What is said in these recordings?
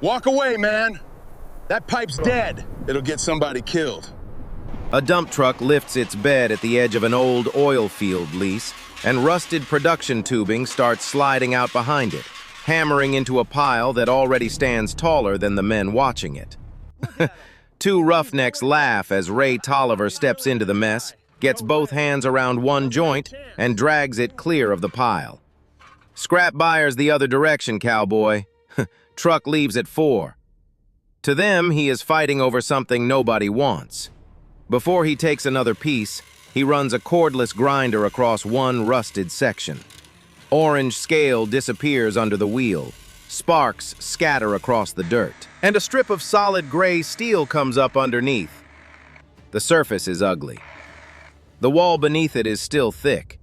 Walk away, man. That pipe's dead. It'll get somebody killed. A dump truck lifts its bed at the edge of an old oil field lease, and rusted production tubing starts sliding out behind it, hammering into a pile that already stands taller than the men watching it. Two roughnecks laugh as Ray Tolliver steps into the mess, gets both hands around one joint, and drags it clear of the pile. Scrap buyers the other direction, cowboy. Truck leaves at 4. To them, he is fighting over something nobody wants. Before he takes another piece, he runs a cordless grinder across one rusted section. Orange scale disappears under the wheel. Sparks scatter across the dirt, and a strip of solid gray steel comes up underneath. The surface is ugly. The wall beneath it is still thick.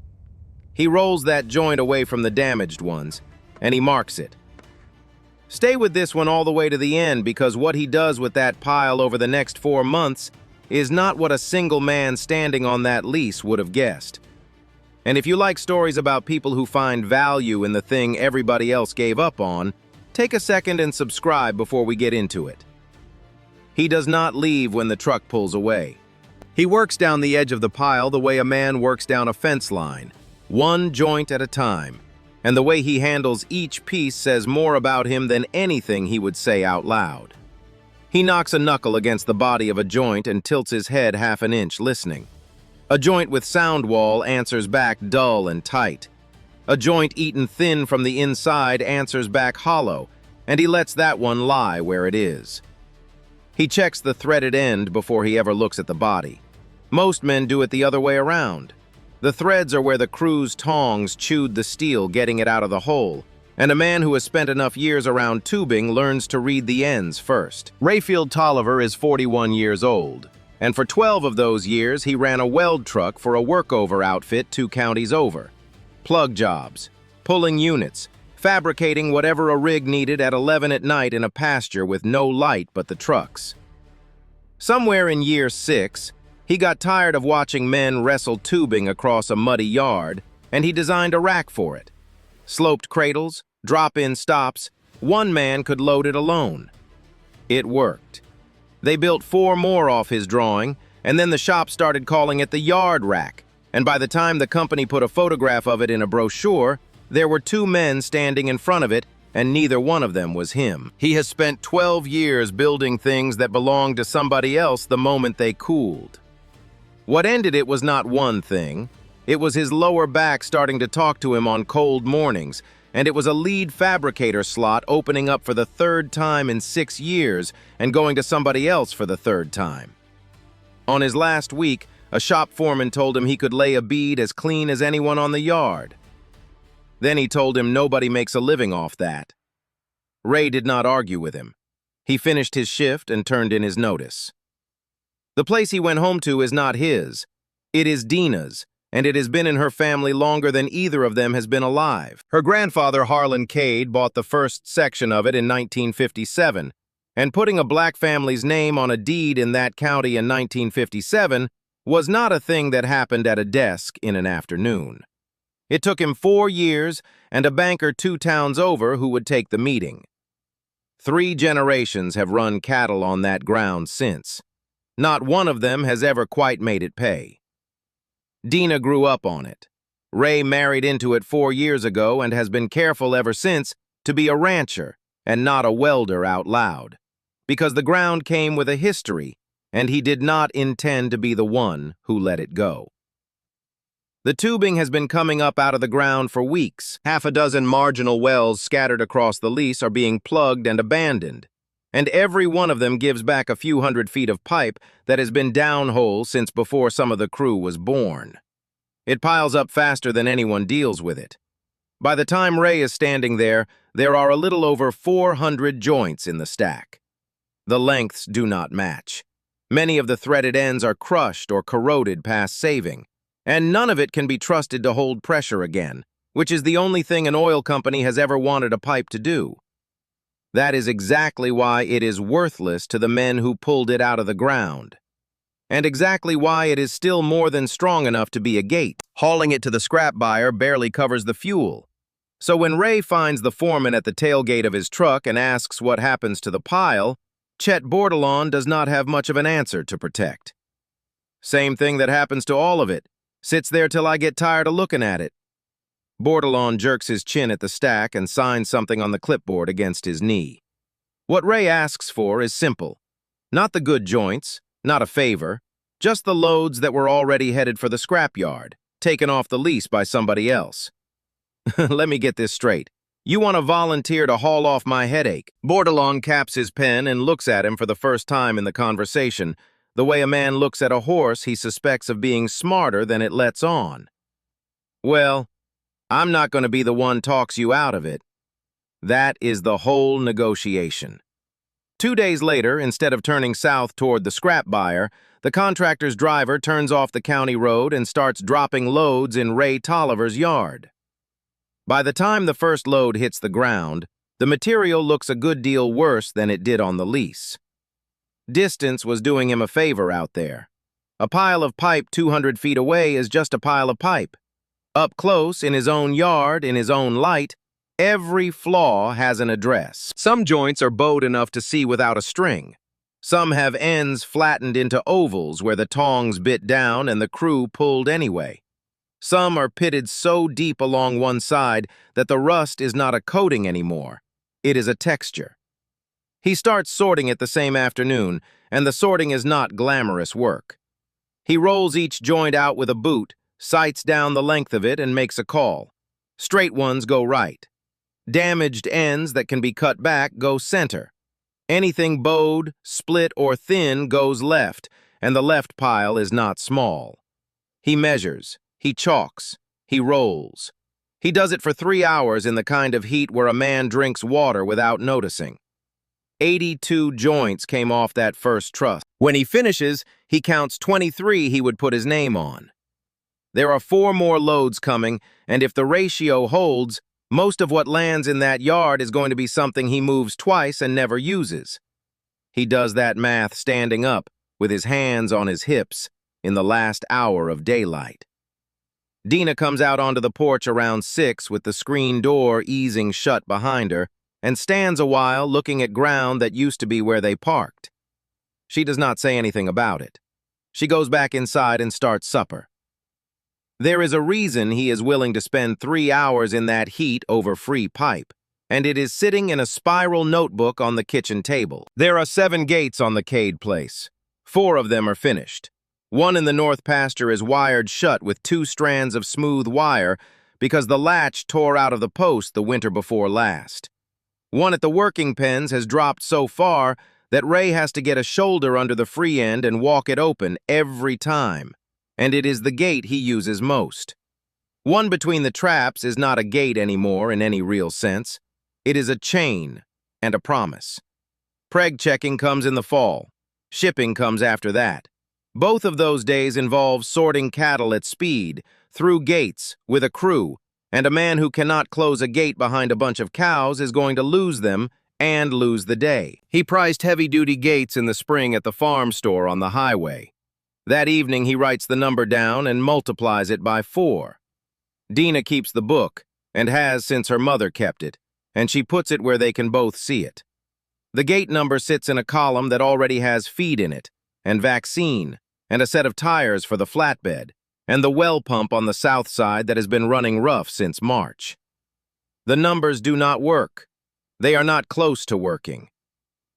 He rolls that joint away from the damaged ones, and he marks it. Stay with this one all the way to the end, because what he does with that pile over the next 4 months is not what a single man standing on that lease would have guessed. And if you like stories about people who find value in the thing everybody else gave up on, take a second and subscribe before we get into it. He does not leave when the truck pulls away. He works down the edge of the pile the way a man works down a fence line, one joint at a time, and the way he handles each piece says more about him than anything he would say out loud. He knocks a knuckle against the body of a joint and tilts his head half an inch, listening. A joint with sound wall answers back dull and tight. A joint eaten thin from the inside answers back hollow, and he lets that one lie where it is. He checks the threaded end before he ever looks at the body. Most men do it the other way around. The threads are where the crew's tongs chewed the steel, getting it out of the hole, and a man who has spent enough years around tubing learns to read the ends first. Rayfield Tolliver is 41 years old, and for 12 of those years he ran a weld truck for a workover outfit 2 counties over. Plug jobs, pulling units, fabricating whatever a rig needed at 11 at night in a pasture with no light but the trucks. Somewhere in year 6, he got tired of watching men wrestle tubing across a muddy yard, and he designed a rack for it. Sloped cradles, drop-in stops, one man could load it alone. It worked. They built 4 more off his drawing, and then the shop started calling it the yard rack, and by the time the company put a photograph of it in a brochure, there were 2 men standing in front of it, and neither one of them was him. He has spent 12 years building things that belonged to somebody else the moment they cooled. What ended it was not one thing. It was his lower back starting to talk to him on cold mornings, and it was a lead fabricator slot opening up for the 3rd time in 6 years and going to somebody else for the 3rd time. On his last week, a shop foreman told him he could lay a bead as clean as anyone on the yard. Then he told him nobody makes a living off that. Ray did not argue with him. He finished his shift and turned in his notice. The place he went home to is not his. It is Dina's, and it has been in her family longer than either of them has been alive. Her grandfather, Harlan Cade, bought the first section of it in 1957, and putting a black family's name on a deed in that county in 1957 was not a thing that happened at a desk in an afternoon. It took him 4 years and a banker 2 towns over who would take the meeting. 3 generations have run cattle on that ground since. Not one of them has ever quite made it pay. Dina grew up on it. Ray married into it 4 years ago and has been careful ever since to be a rancher and not a welder out loud, because the ground came with a history, and he did not intend to be the one who let it go. The tubing has been coming up out of the ground for weeks. 6 marginal wells scattered across the lease are being plugged and abandoned, and every one of them gives back a few hundred feet of pipe that has been downhole since before some of the crew was born. It piles up faster than anyone deals with it. By the time Ray is standing there, there are a little over 400 joints in the stack. The lengths do not match. Many of the threaded ends are crushed or corroded past saving, and none of it can be trusted to hold pressure again, which is the only thing an oil company has ever wanted a pipe to do. That is exactly why it is worthless to the men who pulled it out of the ground, and exactly why it is still more than strong enough to be a gate. Hauling it to the scrap buyer barely covers the fuel. So when Ray finds the foreman at the tailgate of his truck and asks what happens to the pile, Chet Bordelon does not have much of an answer to protect. Same thing that happens to all of it. Sits there till I get tired of looking at it. Bordelon jerks his chin at the stack and signs something on the clipboard against his knee. What Ray asks for is simple. Not the good joints, not a favor, just the loads that were already headed for the scrapyard, taken off the lease by somebody else. Let me get this straight. You want to volunteer to haul off my headache? Bordelon caps his pen and looks at him for the first time in the conversation, the way a man looks at a horse he suspects of being smarter than it lets on. Well, I'm not going to be the one talks you out of it. That is the whole negotiation. 2 days later, instead of turning south toward the scrap buyer, the contractor's driver turns off the county road and starts dropping loads in Ray Tolliver's yard. By the time the first load hits the ground, the material looks a good deal worse than it did on the lease. Distance was doing him a favor out there. A pile of pipe 200 feet away is just a pile of pipe. Up close, in his own yard, in his own light, every flaw has an address. Some joints are bowed enough to see without a string. Some have ends flattened into ovals where the tongs bit down and the crew pulled anyway. Some are pitted so deep along one side that the rust is not a coating anymore. It is a texture. He starts sorting it the same afternoon, and the sorting is not glamorous work. He rolls each joint out with a boot, sights down the length of it, and makes a call. Straight ones go right. Damaged ends that can be cut back go center. Anything bowed, split, or thin goes left, and the left pile is not small. He measures, he chalks, he rolls. He does it for 3 hours in the kind of heat where a man drinks water without noticing. 82 joints came off that first truss. When he finishes, he counts 23 he would put his name on. There are 4 more loads coming, and if the ratio holds, most of what lands in that yard is going to be something he moves twice and never uses. He does that math standing up, with his hands on his hips, in the last hour of daylight. Dina comes out onto the porch around 6 with the screen door easing shut behind her, and stands a while looking at ground that used to be where they parked. She does not say anything about it. She goes back inside and starts supper. There is a reason he is willing to spend 3 hours in that heat over free pipe, and it is sitting in a spiral notebook on the kitchen table. There are 7 gates on the Cade place. 4 of them are finished. One in the north pasture is wired shut with 2 strands of smooth wire because the latch tore out of the post the winter before last. One at the working pens has dropped so far that Ray has to get a shoulder under the free end and walk it open every time, and it is the gate he uses most. One between the traps is not a gate anymore in any real sense. It is a chain and a promise. Preg checking comes in the fall. Shipping comes after that. Both of those days involve sorting cattle at speed, through gates, with a crew, and a man who cannot close a gate behind a bunch of cows is going to lose them and lose the day. He priced heavy-duty gates in the spring at the farm store on the highway. That evening he writes the number down and multiplies it by 4. Dina keeps the book, and has since her mother kept it, and she puts it where they can both see it. The gate number sits in a column that already has feed in it, and vaccine, and a set of tires for the flatbed, and the well pump on the south side that has been running rough since March. The numbers do not work. They are not close to working.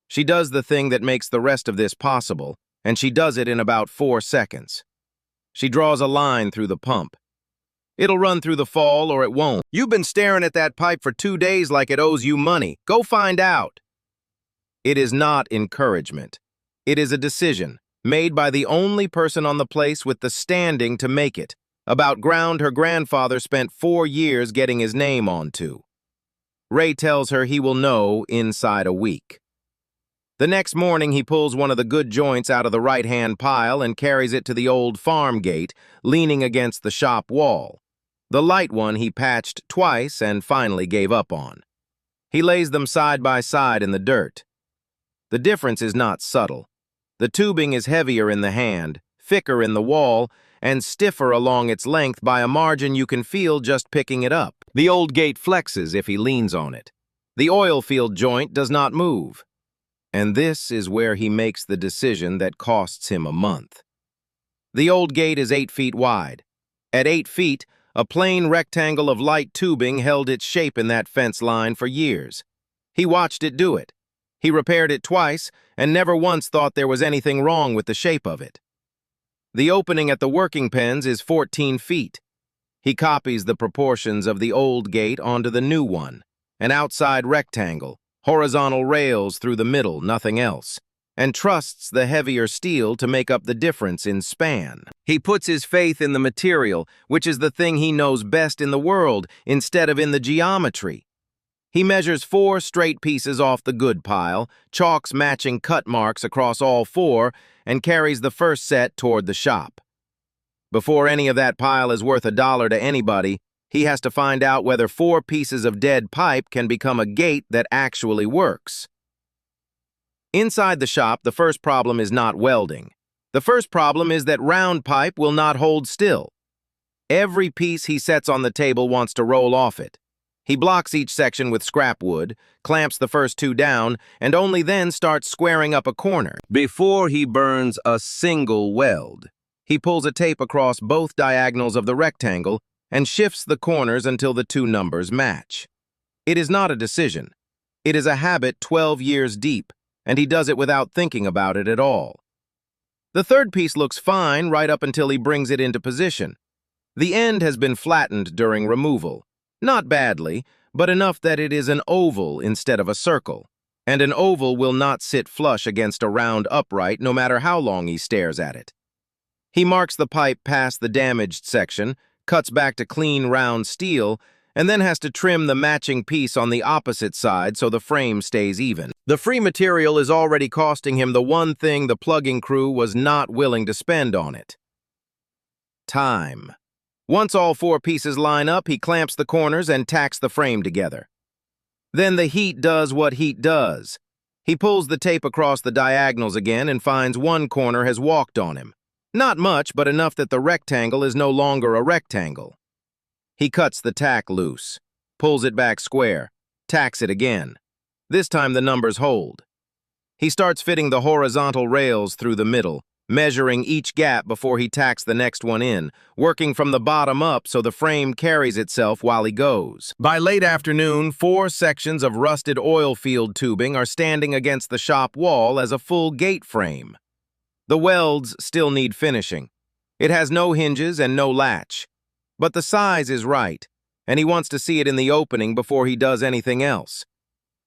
She does the thing that makes the rest of this possible, and she does it in about 4 seconds. She draws a line through the pump. It'll run through the fall or it won't. You've been staring at that pipe for 2 days like it owes you money. Go find out. It is not encouragement. It is a decision, made by the only person on the place with the standing to make it, about ground her grandfather spent 4 years getting his name onto. Ray tells her he will know inside a week. The next morning he pulls one of the good joints out of the right-hand pile and carries it to the old farm gate, leaning against the shop wall. The light one he patched twice and finally gave up on. He lays them side by side in the dirt. The difference is not subtle. The tubing is heavier in the hand, thicker in the wall, and stiffer along its length by a margin you can feel just picking it up. The old gate flexes if he leans on it. The oil field joint does not move. And this is where he makes the decision that costs him a month. The old gate is 8 feet wide. At 8 feet, a plain rectangle of light tubing held its shape in that fence line for years. He watched it do it. He repaired it twice and never once thought there was anything wrong with the shape of it. The opening at the working pens is 14 feet. He copies the proportions of the old gate onto the new one, an outside rectangle, horizontal rails through the middle, nothing else, and trusts the heavier steel to make up the difference in span. He puts his faith in the material, which is the thing he knows best in the world, instead of in the geometry. He measures 4 straight pieces off the good pile, chalks matching cut marks across all 4, and carries the first set toward the shop. Before any of that pile is worth $1 to anybody, he has to find out whether 4 pieces of dead pipe can become a gate that actually works. Inside the shop, the first problem is not welding. The first problem is that round pipe will not hold still. Every piece he sets on the table wants to roll off it. He blocks each section with scrap wood, clamps the first 2 down, and only then starts squaring up a corner. Before he burns a single weld, he pulls a tape across both diagonals of the rectangle and shifts the corners until the 2 numbers match. It is not a decision. It is a habit 12 years deep, and he does it without thinking about it at all. The third piece looks fine right up until he brings it into position. The end has been flattened during removal. Not badly, but enough that it is an oval instead of a circle, and an oval will not sit flush against a round upright no matter how long he stares at it. He marks the pipe past the damaged section, cuts back to clean round steel, and then has to trim the matching piece on the opposite side so the frame stays even. The free material is already costing him the one thing the plugging crew was not willing to spend on it: time. Once all 4 pieces line up, he clamps the corners and tacks the frame together. Then the heat does what heat does. He pulls the tape across the diagonals again and finds one corner has walked on him. Not much, but enough that the rectangle is no longer a rectangle. He cuts the tack loose, pulls it back square, tacks it again. This time the numbers hold. He starts fitting the horizontal rails through the middle, measuring each gap before he tacks the next one in, working from the bottom up so the frame carries itself while he goes. By late afternoon, 4 sections of rusted Oilfield tubing are standing against the shop wall as a full gate frame. The welds still need finishing. It has no hinges and no latch. But the size is right, and he wants to see it in the opening before he does anything else.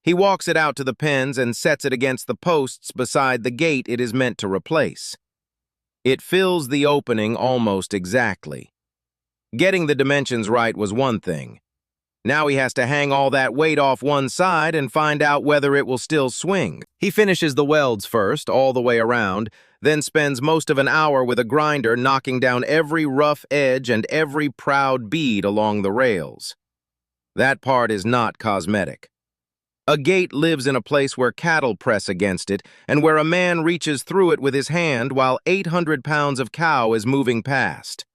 He walks it out to the pens and sets it against the posts beside the gate it is meant to replace. It fills the opening almost exactly. Getting the dimensions right was one thing. Now he has to hang all that weight off one side and find out whether it will still swing. He finishes the welds first, all the way around, then spends most of an hour with a grinder knocking down every rough edge and every proud bead along the rails. That part is not cosmetic. A gate lives in a place where cattle press against it and where a man reaches through it with his hand while 800 pounds of cow is moving past.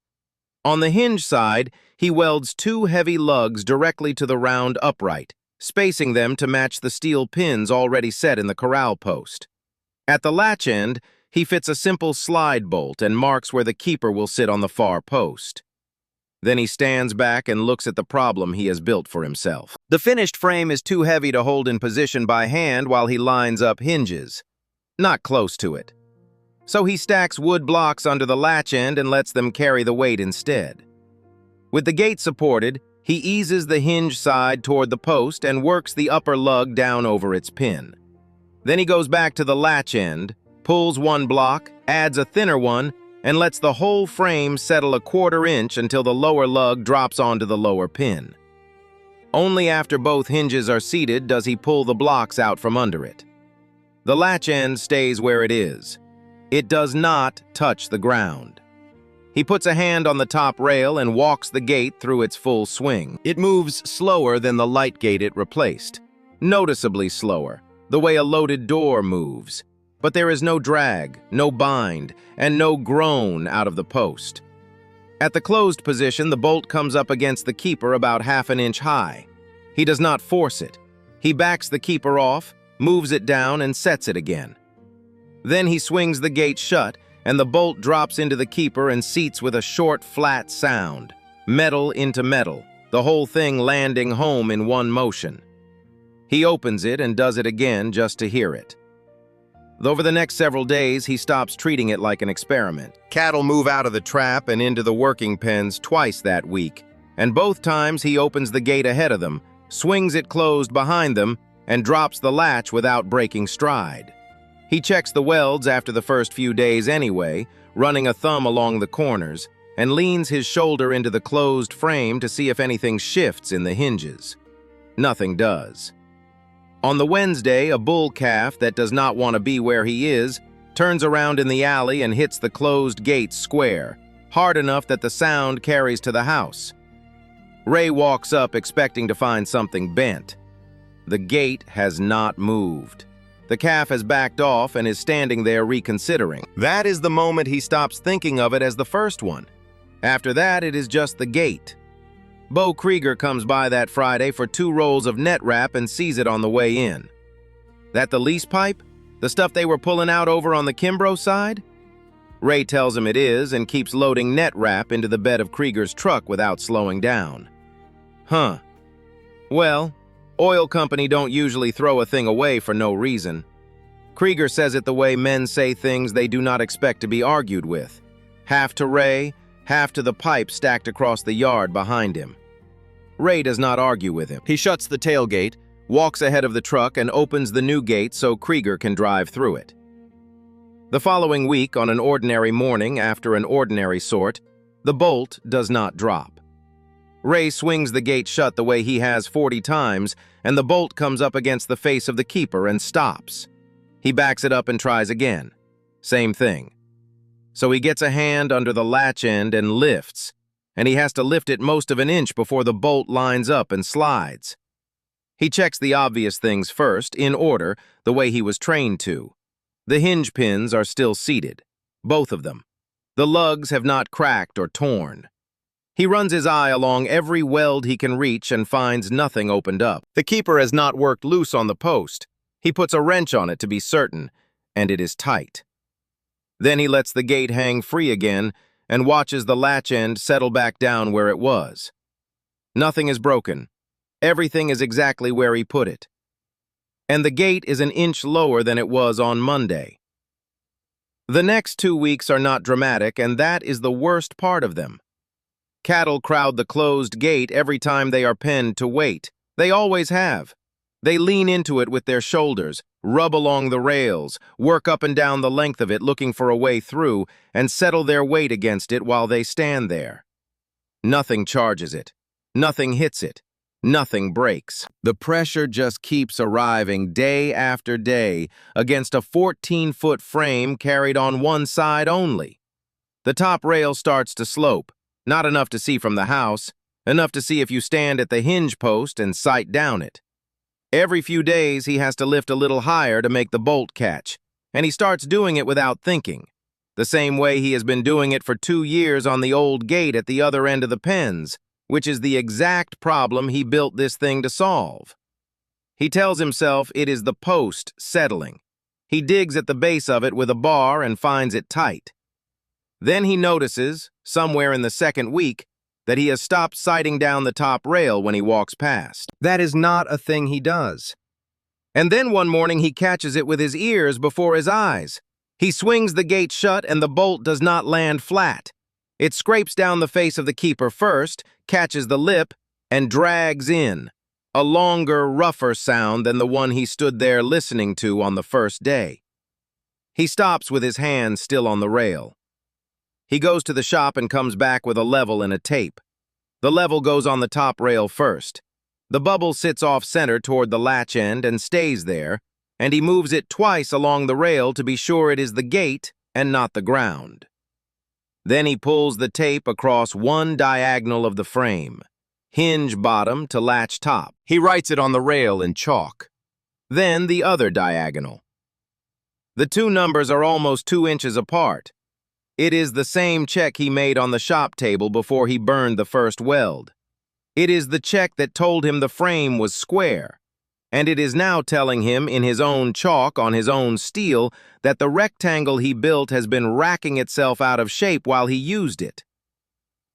On the hinge side, he welds 2 heavy lugs directly to the round upright, spacing them to match the steel pins already set in the corral post. At the latch end, he fits a simple slide bolt and marks where the keeper will sit on the far post. Then he stands back and looks at the problem he has built for himself. The finished frame is too heavy to hold in position by hand while he lines up hinges. Not close to it. So he stacks wood blocks under the latch end and lets them carry the weight instead. With the gate supported, he eases the hinge side toward the post and works the upper lug down over its pin. Then he goes back to the latch end, pulls one block, adds a thinner one, and lets the whole frame settle a 1/4 inch until the lower lug drops onto the lower pin. Only after both hinges are seated does he pull the blocks out from under it. The latch end stays where it is. It does not touch the ground. He puts a hand on the top rail and walks the gate through its full swing. It moves slower than the light gate it replaced. Noticeably slower, the way a loaded door moves. But there is no drag, no bind, and no groan out of the post. At the closed position, the bolt comes up against the keeper about half an inch high. He does not force it. He backs the keeper off, moves it down, and sets it again. Then he swings the gate shut, and the bolt drops into the keeper and seats with a short, flat sound. Metal into metal, the whole thing landing home in one motion. He opens it and does it again just to hear it. Over the next several days, he stops treating it like an experiment. Cattle move out of the trap and into the working pens twice that week, and both times he opens the gate ahead of them, swings it closed behind them, and drops the latch without breaking stride. He checks the welds after the first few days anyway, running a thumb along the corners, and leans his shoulder into the closed frame to see if anything shifts in the hinges. Nothing does. On the Wednesday, a bull calf that does not want to be where he is turns around in the alley and hits the closed gate square, hard enough that the sound carries to the house. Ray walks up expecting to find something bent. The gate has not moved. The calf has backed off and is standing there reconsidering. That is the moment he stops thinking of it as the first one. After that, it is just the gate. Bo Krieger comes by that Friday for 2 rolls of net wrap and sees it on the way in. That the lease pipe? The stuff they were pulling out over on the Kimbrough side? Ray tells him it is and keeps loading net wrap into the bed of Krieger's truck without slowing down. Huh. Well, oil company don't usually throw a thing away for no reason. Krieger says it the way men say things they do not expect to be argued with. Half to Ray, half to the pipe stacked across the yard behind him. Ray does not argue with him. He shuts the tailgate, walks ahead of the truck, and opens the new gate so Krieger can drive through it. The following week, on an ordinary morning after an ordinary sort, the bolt does not drop. Ray swings the gate shut the way he has 40 times, and the bolt comes up against the face of the keeper and stops. He backs it up and tries again. Same thing. So he gets a hand under the latch end and lifts, and he has to lift it most of an inch before the bolt lines up and slides. He checks the obvious things first, in order, the way he was trained to. The hinge pins are still seated, both of them. The lugs have not cracked or torn. He runs his eye along every weld he can reach and finds nothing opened up. The keeper has not worked loose on the post. He puts a wrench on it to be certain, and it is tight. Then he lets the gate hang free again and watches the latch end settle back down where it was. Nothing is broken. Everything is exactly where he put it. And the gate is an inch lower than it was on Monday. The next 2 weeks are not dramatic, and that is the worst part of them. Cattle crowd the closed gate every time they are penned to wait. They always have. They lean into it with their shoulders, rub along the rails, work up and down the length of it looking for a way through, and settle their weight against it while they stand there. Nothing charges it. Nothing hits it. Nothing breaks. The pressure just keeps arriving day after day against a 14-foot frame carried on one side only. The top rail starts to slope, not enough to see from the house, enough to see if you stand at the hinge post and sight down it. Every few days, he has to lift a little higher to make the bolt catch, and he starts doing it without thinking, the same way he has been doing it for 2 years on the old gate at the other end of the pens, which is the exact problem he built this thing to solve. He tells himself it is the post settling. He digs at the base of it with a bar and finds it tight. Then he notices, somewhere in the second week, that he has stopped sighting down the top rail when he walks past. That is not a thing he does. And then one morning he catches it with his ears before his eyes. He swings the gate shut and the bolt does not land flat. It scrapes down the face of the keeper first, catches the lip, and drags in. A longer, rougher sound than the one he stood there listening to on the first day. He stops with his hand still on the rail. He goes to the shop and comes back with a level and a tape. The level goes on the top rail first. The bubble sits off-center toward the latch end and stays there, and he moves it twice along the rail to be sure it is the gate and not the ground. Then he pulls the tape across one diagonal of the frame, hinge bottom to latch top. He writes it on the rail in chalk. Then the other diagonal. The 2 numbers are almost 2 inches apart. It is the same check he made on the shop table before he burned the first weld. It is the check that told him the frame was square, and it is now telling him in his own chalk on his own steel that the rectangle he built has been racking itself out of shape while he used it.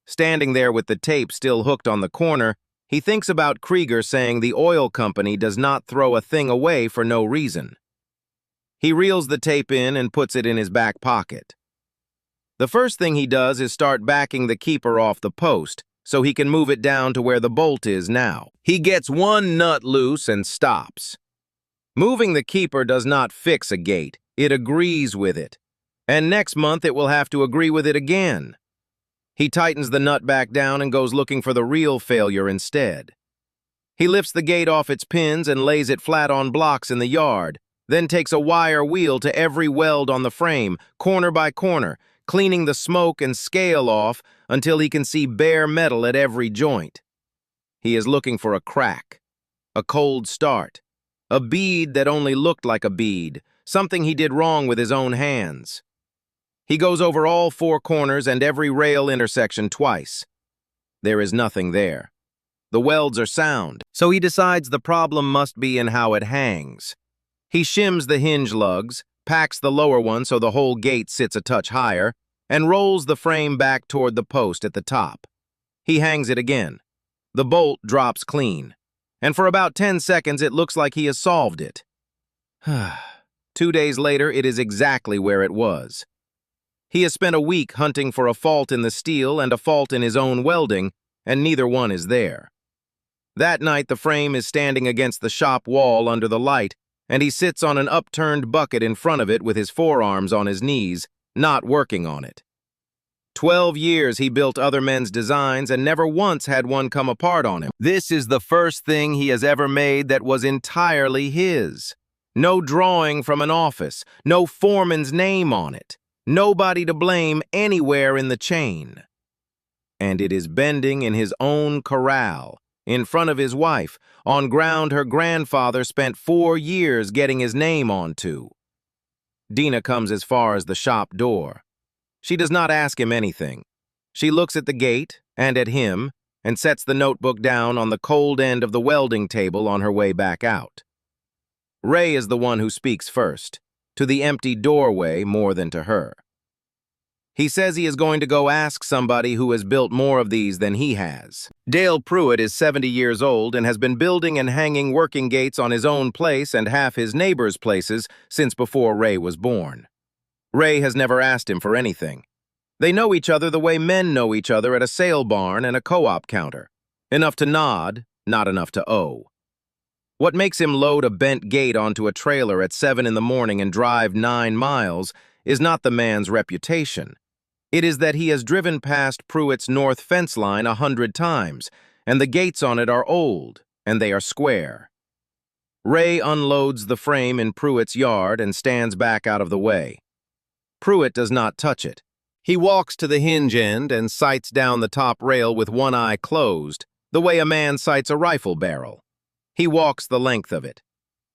Standing there with the tape still hooked on the corner, he thinks about Krieger saying the oil company does not throw a thing away for no reason. He reels the tape in and puts it in his back pocket. The first thing he does is start backing the keeper off the post so he can move it down to where the bolt is now. He gets one nut loose and stops. Moving the keeper does not fix a gate, it agrees with it. And next month it will have to agree with it again. He tightens the nut back down and goes looking for the real failure instead. He lifts the gate off its pins and lays it flat on blocks in the yard, then takes a wire wheel to every weld on the frame, corner by corner, cleaning the smoke and scale off until he can see bare metal at every joint. He is looking for a crack, a cold start, a bead that only looked like a bead, something he did wrong with his own hands. He goes over all four corners and every rail intersection twice. There is nothing there. The welds are sound, so he decides the problem must be in how it hangs. He shims the hinge lugs, packs the lower one so the whole gate sits a touch higher, and rolls the frame back toward the post at the top. He hangs it again. The bolt drops clean, and for about 10 seconds it looks like he has solved it. 2 days later, it is exactly where it was. He has spent a week hunting for a fault in the steel and a fault in his own welding, and neither one is there. That night, the frame is standing against the shop wall under the light, and he sits on an upturned bucket in front of it with his forearms on his knees, not working on it. 12 years he built other men's designs and never once had one come apart on him. This is the first thing he has ever made that was entirely his. No drawing from an office, no foreman's name on it, nobody to blame anywhere in the chain. And it is bending in his own corral, in front of his wife, on ground her grandfather spent 4 years getting his name onto. Dina comes as far as the shop door. She does not ask him anything. She looks at the gate and at him and sets the notebook down on the cold end of the welding table on her way back out. Ray is the one who speaks first, to the empty doorway more than to her. He says he is going to go ask somebody who has built more of these than he has. Dale Pruitt is 70 years old and has been building and hanging working gates on his own place and half his neighbors' places since before Ray was born. Ray has never asked him for anything. They know each other the way men know each other at a sale barn and a co-op counter. Enough to nod, not enough to owe. What makes him load a bent gate onto a trailer at 7 in the morning and drive 9 miles is not the man's reputation. It is that he has driven past Pruitt's north fence line 100 times, and the gates on it are old, and they are square. Ray unloads the frame in Pruitt's yard and stands back out of the way. Pruitt does not touch it. He walks to the hinge end and sights down the top rail with one eye closed, the way a man sights a rifle barrel. He walks the length of it.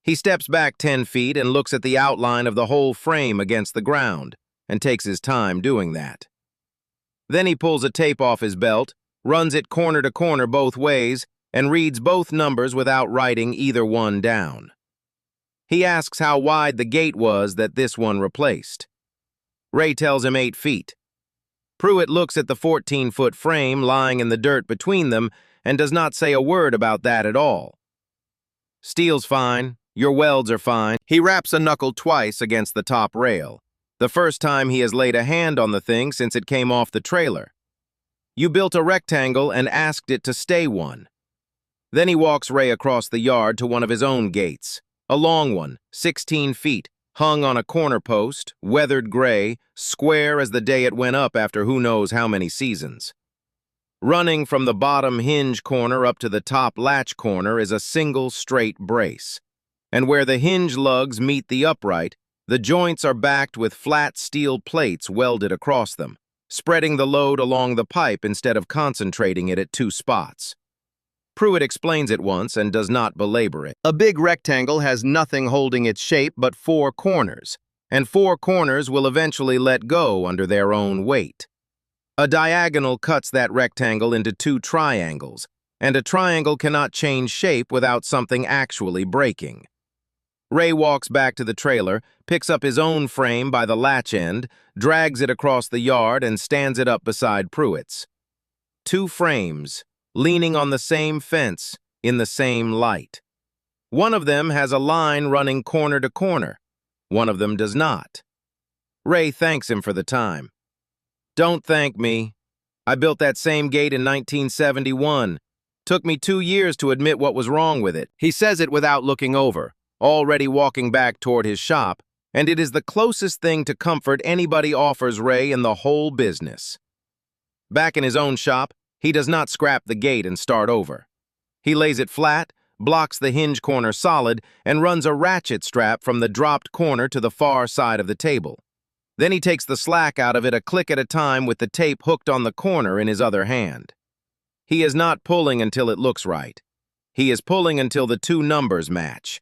He steps back 10 feet and looks at the outline of the whole frame against the ground, and takes his time doing that. Then he pulls a tape off his belt, runs it corner to corner both ways, and reads both numbers without writing either one down. He asks how wide the gate was that this one replaced. Ray tells him 8 feet. Pruitt looks at the 14-foot frame lying in the dirt between them and does not say a word about that at all. Steel's fine, your welds are fine. He raps a knuckle twice against the top rail. The first time he has laid a hand on the thing since it came off the trailer. You built a rectangle and asked it to stay one. Then he walks Ray across the yard to one of his own gates. A long one, 16 feet, hung on a corner post, weathered gray, square as the day it went up after who knows how many seasons. Running from the bottom hinge corner up to the top latch corner is a single straight brace. And where the hinge lugs meet the upright, the joints are backed with flat steel plates welded across them, spreading the load along the pipe instead of concentrating it at 2 spots. Pruitt explains it once and does not belabor it. A big rectangle has nothing holding its shape but 4 corners, and 4 corners will eventually let go under their own weight. A diagonal cuts that rectangle into 2 triangles, and a triangle cannot change shape without something actually breaking. Ray walks back to the trailer, picks up his own frame by the latch end, drags it across the yard, and stands it up beside Pruitt's. 2 frames, leaning on the same fence, in the same light. One of them has a line running corner to corner. One of them does not. Ray thanks him for the time. "Don't thank me. I built that same gate in 1971. Took me 2 years to admit what was wrong with it." He says it without looking over, already walking back toward his shop, and it is the closest thing to comfort anybody offers Ray in the whole business. Back in his own shop, he does not scrap the gate and start over. He lays it flat, blocks the hinge corner solid, and runs a ratchet strap from the dropped corner to the far side of the table. Then he takes the slack out of it a click at a time with the tape hooked on the corner in his other hand. He is not pulling until it looks right. He is pulling until the 2 numbers match.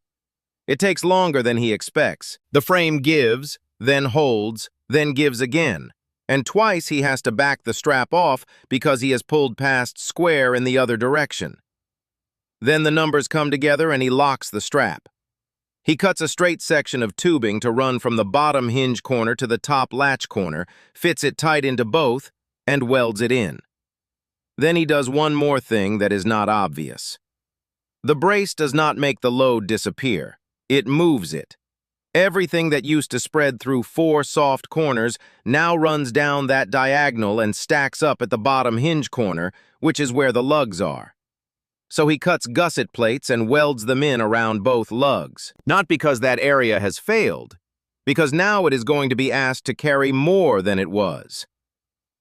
It takes longer than he expects. The frame gives, then holds, then gives again. And twice he has to back the strap off because he has pulled past square in the other direction. Then the numbers come together and he locks the strap. He cuts a straight section of tubing to run from the bottom hinge corner to the top latch corner, fits it tight into both, and welds it in. Then he does one more thing that is not obvious. The brace does not make the load disappear. It moves it. Everything that used to spread through 4 soft corners now runs down that diagonal and stacks up at the bottom hinge corner, which is where the lugs are. So he cuts gusset plates and welds them in around both lugs. Not because that area has failed, because now it is going to be asked to carry more than it was.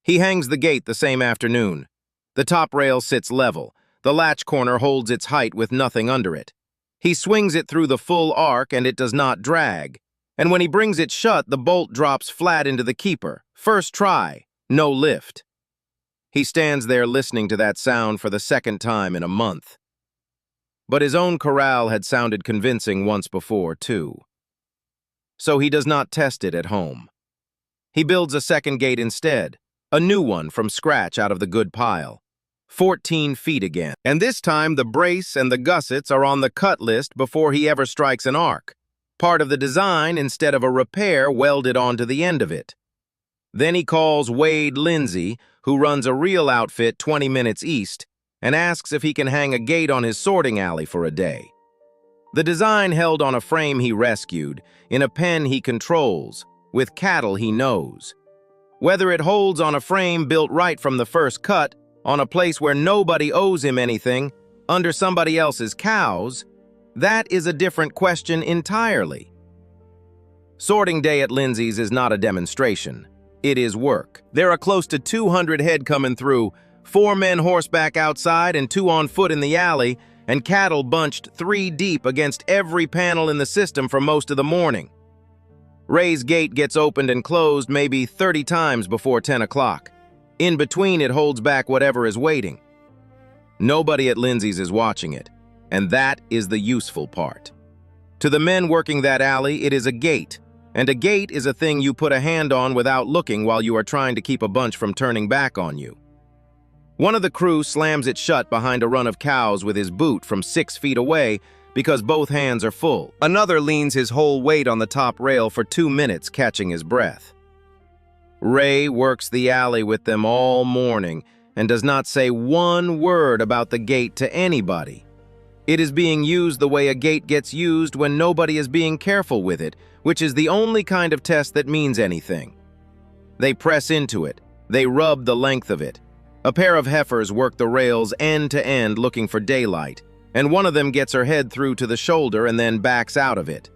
He hangs the gate the same afternoon. The top rail sits level. The latch corner holds its height with nothing under it. He swings it through the full arc and it does not drag. And when he brings it shut, the bolt drops flat into the keeper. First try, no lift. He stands there listening to that sound for the 2nd time in a month. But his own corral had sounded convincing once before, too. So he does not test it at home. He builds a 2nd gate instead, a new one from scratch out of the good pile. 14 feet again. And this time the brace and the gussets are on the cut list before he ever strikes an arc. Part of the design instead of a repair welded onto the end of it. Then he calls Wade Lindsay, who runs a reel outfit 20 minutes east, and asks if he can hang a gate on his sorting alley for a day. The design held on a frame he rescued, in a pen he controls, with cattle he knows. Whether it holds on a frame built right from the first cut, on a place where nobody owes him anything, under somebody else's cows, that is a different question entirely. Sorting day at Lindsay's is not a demonstration. It is work. There are close to 200 head coming through, 4 men horseback outside and 2 on foot in the alley, and cattle bunched 3 deep against every panel in the system for most of the morning. Ray's gate gets opened and closed maybe 30 times before 10 o'clock. In between, it holds back whatever is waiting. Nobody at Lindsay's is watching it, and that is the useful part. To the men working that alley, it is a gate, and a gate is a thing you put a hand on without looking while you are trying to keep a bunch from turning back on you. One of the crew slams it shut behind a run of cows with his boot from 6 feet away because both hands are full. Another leans his whole weight on the top rail for 2 minutes, catching his breath. Ray works the alley with them all morning and does not say one word about the gate to anybody. It is being used the way a gate gets used when nobody is being careful with it, which is the only kind of test that means anything. They press into it. They rub the length of it. A pair of heifers work the rails end to end looking for daylight, and one of them gets her head through to the shoulder and then backs out of it.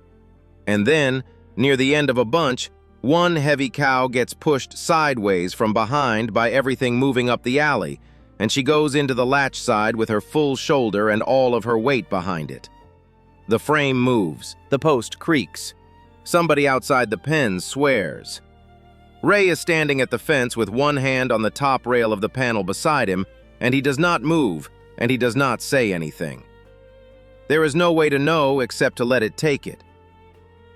And then, near the end of a bunch, one heavy cow gets pushed sideways from behind by everything moving up the alley, and she goes into the latch side with her full shoulder and all of her weight behind it. The frame moves. The post creaks. Somebody outside the pen swears. Ray is standing at the fence with one hand on the top rail of the panel beside him, and he does not move, and he does not say anything. There is no way to know except to let it take it.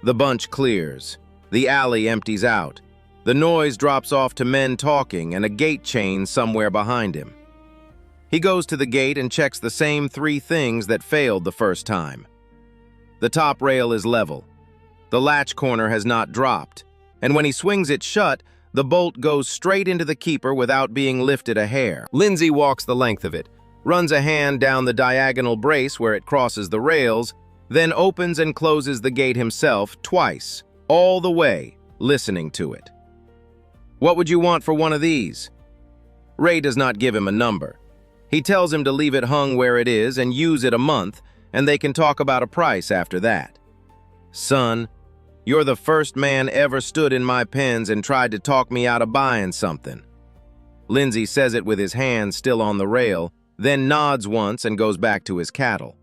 The bunch clears. The alley empties out. The noise drops off to men talking and a gate chain somewhere behind him. He goes to the gate and checks the same 3 things that failed the first time. The top rail is level. The latch corner has not dropped, and when he swings it shut, the bolt goes straight into the keeper without being lifted a hair. Lindsay walks the length of it, runs a hand down the diagonal brace where it crosses the rails, then opens and closes the gate himself twice, all the way, listening to it. "What would you want for one of these?" Ray does not give him a number. He tells him to leave it hung where it is and use it a month, and they can talk about a price after that. "Son, you're the first man ever stood in my pens and tried to talk me out of buying something." Lindsay says it with his hand still on the rail, then nods once and goes back to his cattle.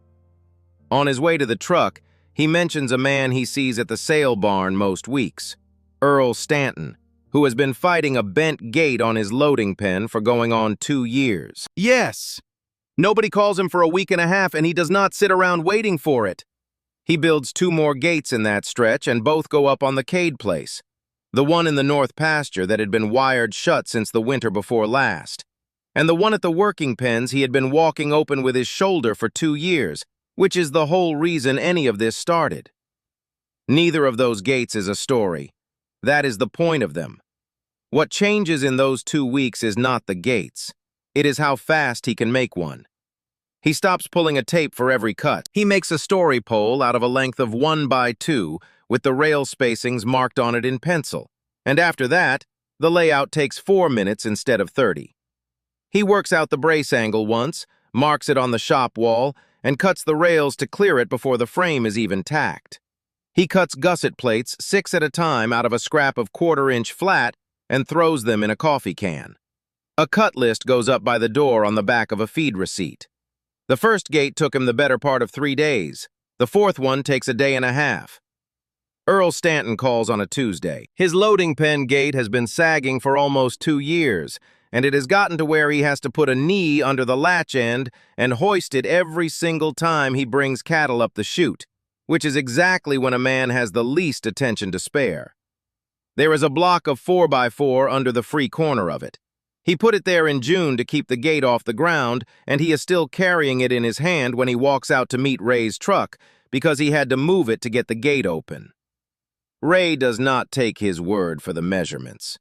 On his way to the truck, he mentions a man he sees at the sale barn most weeks, Earl Stanton, who has been fighting a bent gate on his loading pen for going on 2 years. Yes! Nobody calls him for a week and a half, and he does not sit around waiting for it. He builds 2 more gates in that stretch, and both go up on the Cade place, the one in the north pasture that had been wired shut since the winter before last, and the one at the working pens he had been walking open with his shoulder for 2 years, which is the whole reason any of this started. Neither of those gates is a story. That is the point of them. What changes in those 2 weeks is not the gates. It is how fast he can make one. He stops pulling a tape for every cut. He makes a story pole out of a length of 1 by 2 with the rail spacings marked on it in pencil. And after that, the layout takes 4 minutes instead of 30. He works out the brace angle once, marks it on the shop wall, and cuts the rails to clear it before the frame is even tacked. He cuts gusset plates 6 at a time out of a scrap of 1/4-inch flat and throws them in a coffee can. A cut list goes up by the door on the back of a feed receipt. The first gate took him the better part of 3 days. The 4th one takes a day and a half. Earl Stanton calls on a Tuesday. His loading pen gate has been sagging for almost 2 years, and it has gotten to where he has to put a knee under the latch end and hoist it every single time he brings cattle up the chute, which is exactly when a man has the least attention to spare. There is a block of 4 by 4 under the free corner of it. He put it there in June to keep the gate off the ground, and he is still carrying it in his hand when he walks out to meet Ray's truck because he had to move it to get the gate open. Ray does not take his word for the measurements.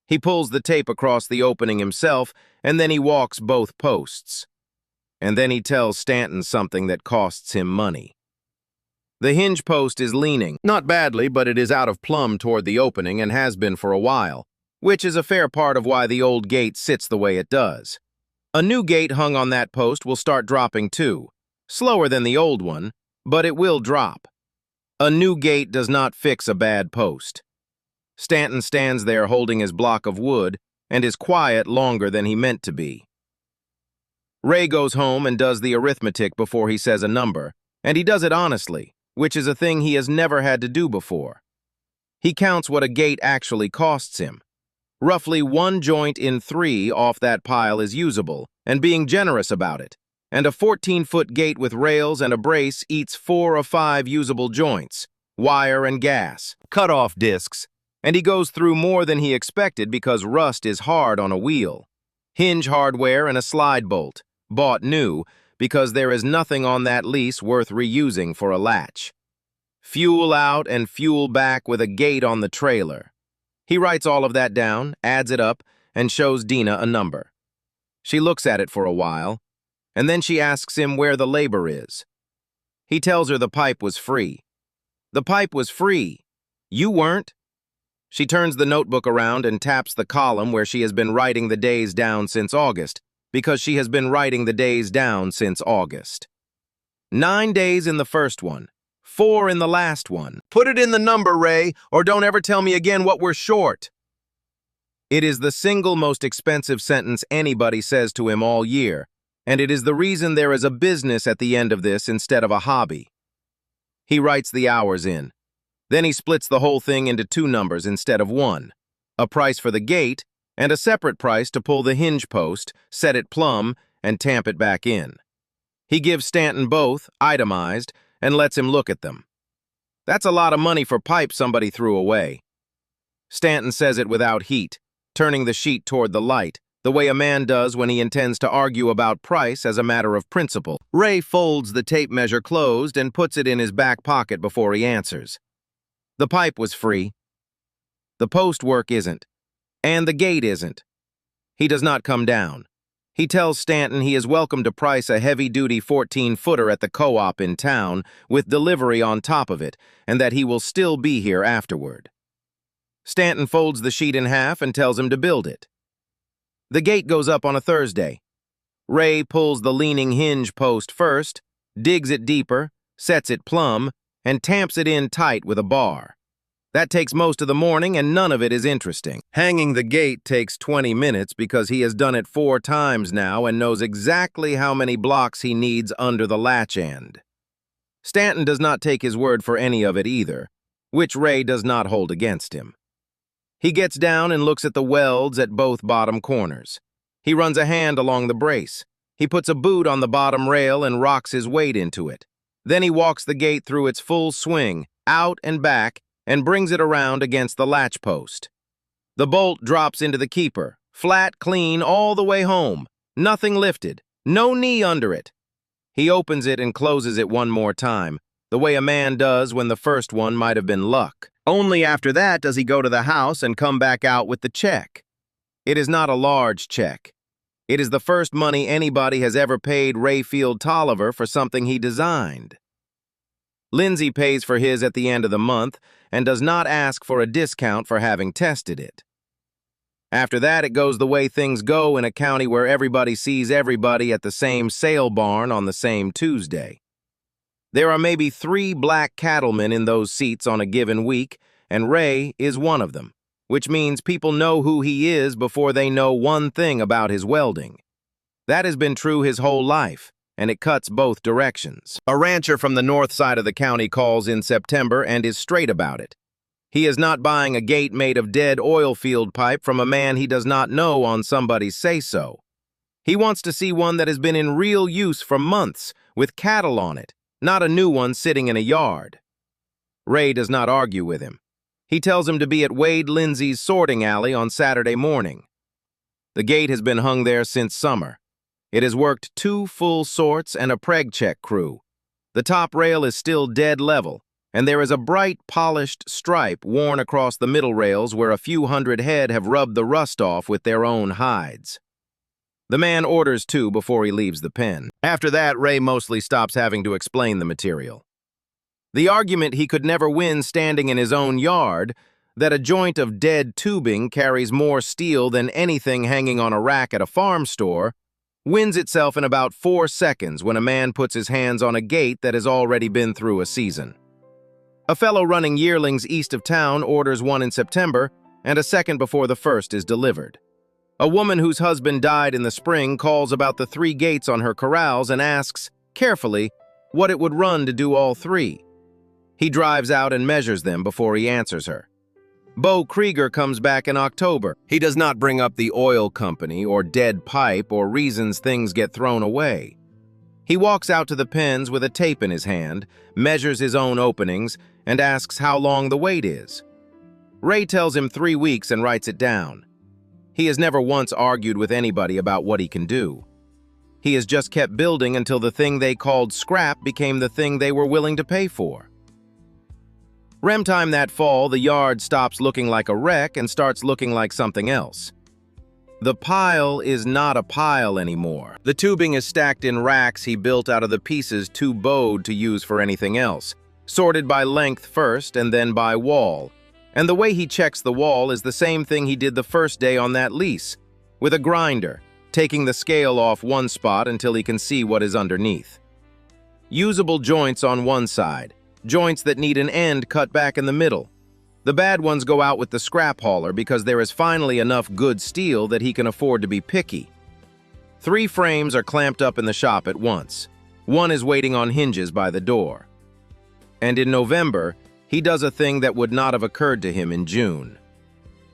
He pulls the tape across the opening himself, and then he walks both posts. And then he tells Stanton something that costs him money. The hinge post is leaning, not badly, but it is out of plumb toward the opening and has been for a while, which is a fair part of why the old gate sits the way it does. A new gate hung on that post will start dropping too, slower than the old one, but it will drop. A new gate does not fix a bad post. Stanton stands there holding his block of wood and is quiet longer than he meant to be. Ray goes home and does the arithmetic before he says a number, and he does it honestly, which is a thing he has never had to do before. He counts what a gate actually costs him. Roughly 1 joint in 3 off that pile is usable, and being generous about it, and a 14-foot gate with rails and a brace eats 4 or 5 usable joints, wire and gas, cut-off discs, and he goes through more than he expected because rust is hard on a wheel. Hinge hardware and a slide bolt, bought new, because there is nothing on that lease worth reusing for a latch. Fuel out and fuel back with a gate on the trailer. He writes all of that down, adds it up, and shows Dina a number. She looks at it for a while, and then she asks him where the labor is. He tells her the pipe was free. The pipe was free. You weren't. She turns the notebook around and taps the column where she has been writing the days down since August, because she has been writing the days down since August. 9 days in the first one. 4 in the last one. Put it in the number, Ray, or don't ever tell me again what we're short. It is the single most expensive sentence anybody says to him all year, and it is the reason there is a business at the end of this instead of a hobby. He writes the hours in. Then he splits the whole thing into 2 numbers instead of 1. A price for the gate, and a separate price to pull the hinge post, set it plumb, and tamp it back in. He gives Stanton both, itemized, and lets him look at them. That's a lot of money for pipe somebody threw away. Stanton says it without heat, turning the sheet toward the light, the way a man does when he intends to argue about price as a matter of principle. Ray folds the tape measure closed and puts it in his back pocket before he answers. The pipe was free. The post work isn't. And the gate isn't. He does not come down. He tells Stanton he is welcome to price a heavy-duty 14-footer at the co-op in town with delivery on top of it, and that he will still be here afterward. Stanton folds the sheet in half and tells him to build it. The gate goes up on a Thursday. Ray pulls the leaning hinge post first, digs it deeper, sets it plumb, and tamps it in tight with a bar. That takes most of the morning, and none of it is interesting. Hanging the gate takes 20 minutes because he has done it 4 times now and knows exactly how many blocks he needs under the latch end. Stanton does not take his word for any of it either, which Ray does not hold against him. He gets down and looks at the welds at both bottom corners. He runs a hand along the brace. He puts a boot on the bottom rail and rocks his weight into it. Then he walks the gate through its full swing, out and back, and brings it around against the latch post. The bolt drops into the keeper, flat, clean, all the way home. Nothing lifted, no knee under it. He opens it and closes it one more time, the way a man does when the first one might have been luck. Only after that does he go to the house and come back out with the check. It is not a large check. It is the first money anybody has ever paid Rayfield Tolliver for something he designed. Lindsay pays for his at the end of the month and does not ask for a discount for having tested it. After that, it goes the way things go in a county where everybody sees everybody at the same sale barn on the same Tuesday. There are maybe 3 black cattlemen in those seats on a given week, and Ray is one of them, which means people know who he is before they know one thing about his welding. That has been true his whole life, and it cuts both directions. A rancher from the north side of the county calls in September and is straight about it. He is not buying a gate made of dead Oilfield pipe from a man he does not know on somebody's say-so. He wants to see one that has been in real use for months, with cattle on it, not a new one sitting in a yard. Ray does not argue with him. He tells him to be at Wade Lindsay's sorting alley on Saturday morning. The gate has been hung there since summer. It has worked 2 full sorts and a preg check crew. The top rail is still dead level, and there is a bright, polished stripe worn across the middle rails where a few hundred head have rubbed the rust off with their own hides. The man orders 2 before he leaves the pen. After that, Ray mostly stops having to explain the material. The argument he could never win standing in his own yard, that a joint of dead tubing carries more steel than anything hanging on a rack at a farm store, wins itself in about 4 seconds when a man puts his hands on a gate that has already been through a season. A fellow running yearlings east of town orders one in September, and a second before the first is delivered. A woman whose husband died in the spring calls about the 3 gates on her corrals and asks, carefully, what it would run to do all 3. He drives out and measures them before he answers her. Bo Krieger comes back in October. He does not bring up the oil company or dead pipe or reasons things get thrown away. He walks out to the pens with a tape in his hand, measures his own openings, and asks how long the wait is. Ray tells him 3 weeks and writes it down. He has never once argued with anybody about what he can do. He has just kept building until the thing they called scrap became the thing they were willing to pay for. Rem time that fall, the yard stops looking like a wreck and starts looking like something else. The pile is not a pile anymore. The tubing is stacked in racks he built out of the pieces too bowed to use for anything else, sorted by length first and then by wall. And the way he checks the wall is the same thing he did the first day on that lease, with a grinder, taking the scale off one spot until he can see what is underneath. Usable joints on one side, joints that need an end cut back in the middle. The bad ones go out with the scrap hauler because there is finally enough good steel that he can afford to be picky. 3 frames are clamped up in the shop at once. One is waiting on hinges by the door. And in November, he does a thing that would not have occurred to him in June.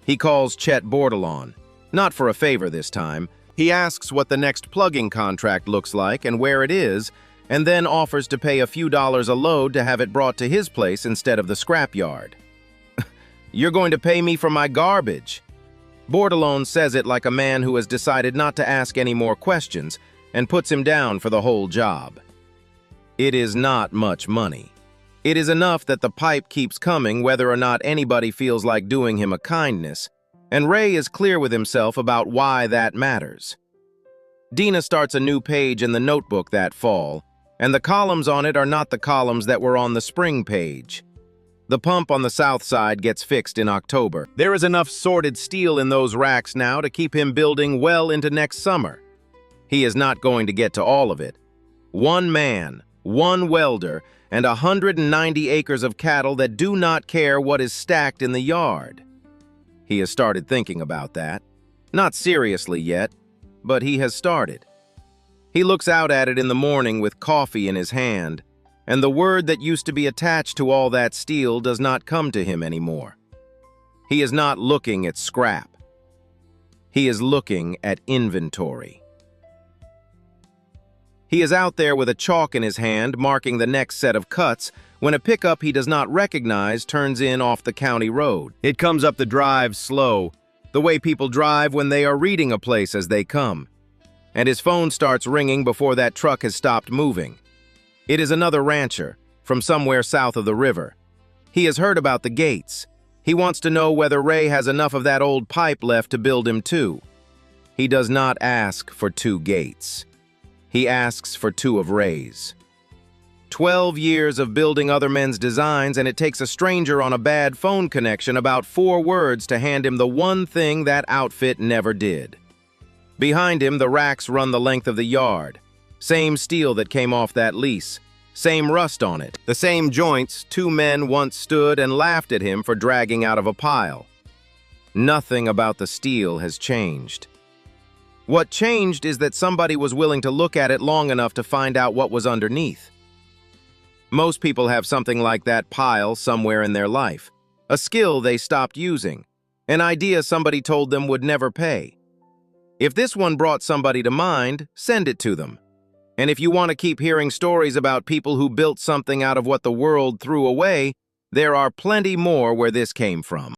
He calls Chet Bordelon, not for a favor this time. He asks what the next plugging contract looks like and where it is, and then offers to pay a few dollars a load to have it brought to his place instead of the scrap yard. You're going to pay me for my garbage." Bordelon says it like a man who has decided not to ask any more questions and puts him down for the whole job. It is not much money. It is enough that the pipe keeps coming whether or not anybody feels like doing him a kindness, and Ray is clear with himself about why that matters. Dina starts a new page in the notebook that fall, and the columns on it are not the columns that were on the spring page. The pump on the south side gets fixed in October. There is enough sorted steel in those racks now to keep him building well into next summer. He is not going to get to all of it. One man, one welder, and 190 acres of cattle that do not care what is stacked in the yard. He has started thinking about that. Not seriously yet, but he has started. He looks out at it in the morning with coffee in his hand, and the word that used to be attached to all that steel does not come to him anymore. He is not looking at scrap. He is looking at inventory. He is out there with a chalk in his hand, marking the next set of cuts, when a pickup he does not recognize turns in off the county road. It comes up the drive slow, the way people drive when they are reading a place as they come. And his phone starts ringing before that truck has stopped moving. It is another rancher, from somewhere south of the river. He has heard about the gates. He wants to know whether Ray has enough of that old pipe left to build him two. He does not ask for 2 gates. He asks for 2 of Ray's. 12 years of building other men's designs, and it takes a stranger on a bad phone connection about 4 words to hand him the one thing that outfit never did. Behind him, the racks run the length of the yard. Same steel that came off that lease. Same rust on it. The same joints 2 men once stood and laughed at him for dragging out of a pile. Nothing about the steel has changed. What changed is that somebody was willing to look at it long enough to find out what was underneath. Most people have something like that pile somewhere in their life. A skill they stopped using. An idea somebody told them would never pay. If this one brought somebody to mind, send it to them. And if you want to keep hearing stories about people who built something out of what the world threw away, there are plenty more where this came from.